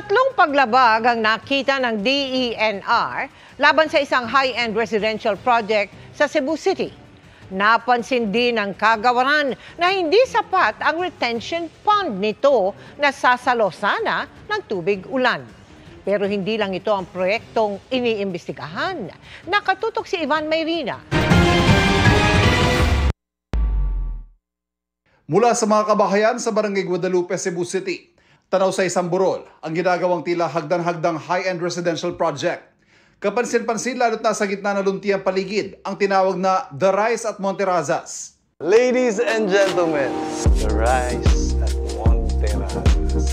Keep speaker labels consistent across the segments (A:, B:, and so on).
A: Tatlong paglabag ang nakita ng DENR laban sa isang high-end residential project sa Cebu City. Napansin din ng kagawaran na hindi sapat ang retention pond nito na sasalo sana ng tubig ulan. Pero hindi lang ito ang proyektong iniimbestigahan. Nakatutok si Ivan Mayrina.
B: Mula sa mga kabahayan sa Barangay Guadalupe, Cebu City, tanaw sa isang burol ang ginagawang tila hagdan-hagdang high-end residential project. Kapansin-pansin lalo't nasa gitna ng luntiang paligid ang tinawag na The Rise at Monterrazas.
C: Ladies and gentlemen, The Rise at Monterrazas.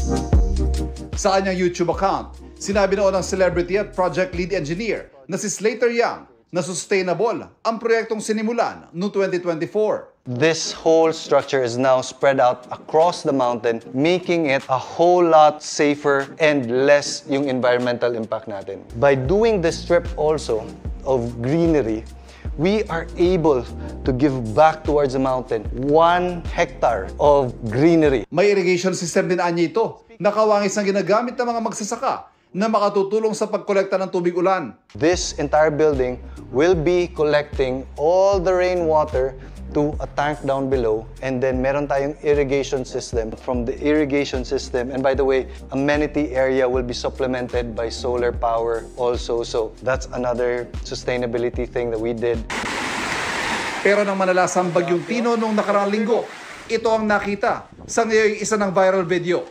B: Sa kanyang YouTube account, sinabi noon ng celebrity at project lead engineer na si Slater Young na sustainable ang proyektong sinimulan noong 2024.
C: This whole structure is now spread out across the mountain, making it a whole lot safer and less yung environmental impact natin. By doing this strip also of greenery, we are able to give back towards the mountain 1 hectare of greenery.
B: May irrigation system din anya ito, nakawangis ang ginagamit ng mga magsasaka na makatutulong sa pagkolekta ng tubig ulan.
C: This entire building will be collecting all the rainwater to a tank down below, and then meron tayong irrigation system. From the irrigation system, and by the way, amenity area will be supplemented by solar power also. So that's another sustainability thing that we did.
B: Pero nang manalasang bagyong Tino noong nakaraang linggo, ito ang nakita sa ngayon isa ng viral video.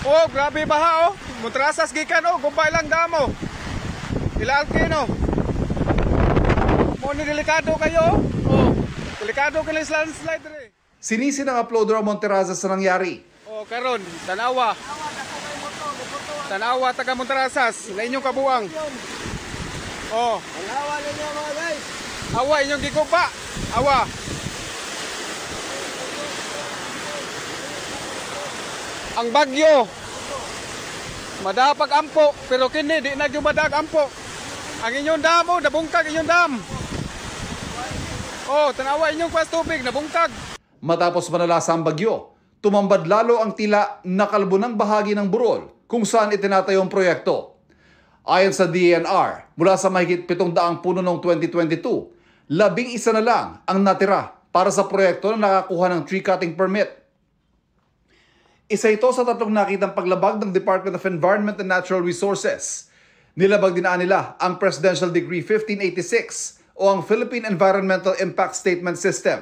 D: Oh, grabe baha oh. Monterrazas gikan oh, gumpay lang damo. Ilalkin oh. Mo ni delikado kayo oh. Delikado kayo landslide rin.
B: Sinisi ng uploader ang Monterrazas sa nangyari.
D: Oh, karon, tanawa. Tanawa taga Monterrazas, na inyong kabuang. Oh. Tanawa ninyo mga guys. Awa inyong gigupa. Awa. Ang bagyo. Madapag ampo, pero kini di na gyud madag ampo. Ang inyong damo, nabungkag inyong dam. Oh, tanawa inyong kwas tubig, nabungkag.
B: Matapos manalasa ang bagyo, tumambad lalo ang tila nakalbo ng bahagi ng burol kung saan itinatayo ang proyekto. Ayon sa DENR, mula sa mahigit 700 puno noong 2022, 11 na lang ang natira para sa proyekto na nakakuha ng tree cutting permit. Isa ito sa tatlong nakitang paglabag ng Department of Environment and Natural Resources. Nilabag din nila ang Presidential Decree 1586 o ang Philippine Environmental Impact Statement System.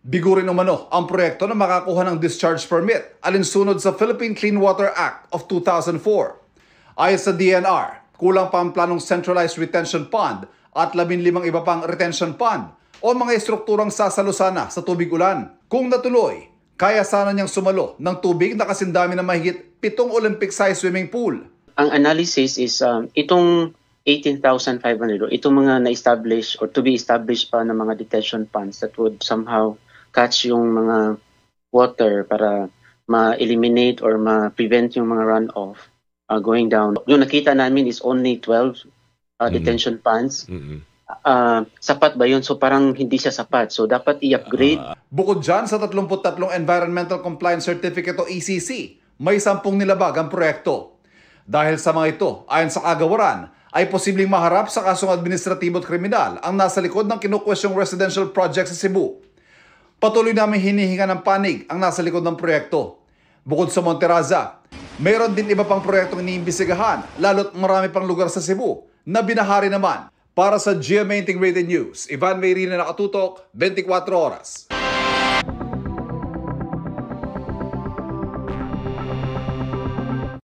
B: Bigurin umano ang proyekto na makakuha ng discharge permit alinsunod sa Philippine Clean Water Act of 2004. Ayon sa DENR, kulang pa ang planong centralized retention pond at 15 iba pang retention pond o mga estrukturang sasalo sana sa tubig ulan. Kung natuloy, kaya sana niyang sumalo ng tubig na kasindami ng mahigit 7 Olympic-sized swimming pool.
E: Ang analysis is itong 18,500, itong mga na-establish or to be established pa ng mga detention ponds that would somehow catch yung mga water para ma-eliminate or ma-prevent yung mga runoff going down. Yung nakita namin is only 12 detention ponds. Sapat ba yun? So parang hindi siya sapat. So dapat i-upgrade.
B: Bukod dyan sa 33 Environmental Compliance Certificate o ECC, may 10 nilabag ang proyekto. Dahil sa mga ito, ayon sa kagawaran, ay posibleng maharap sa kasong administratibo at kriminal ang nasa likod ng kinukwestyong residential project sa Cebu. Patuloy namin hinihinga ng panig ang nasa likod ng proyekto. Bukod sa Monterrazas, mayroon din iba pang proyektong iniimbestigahan, lalo't marami pang lugar sa Cebu na binahari naman. Para sa GMA Integrated News, Ivan Mayrina, nakatutok, 24 oras.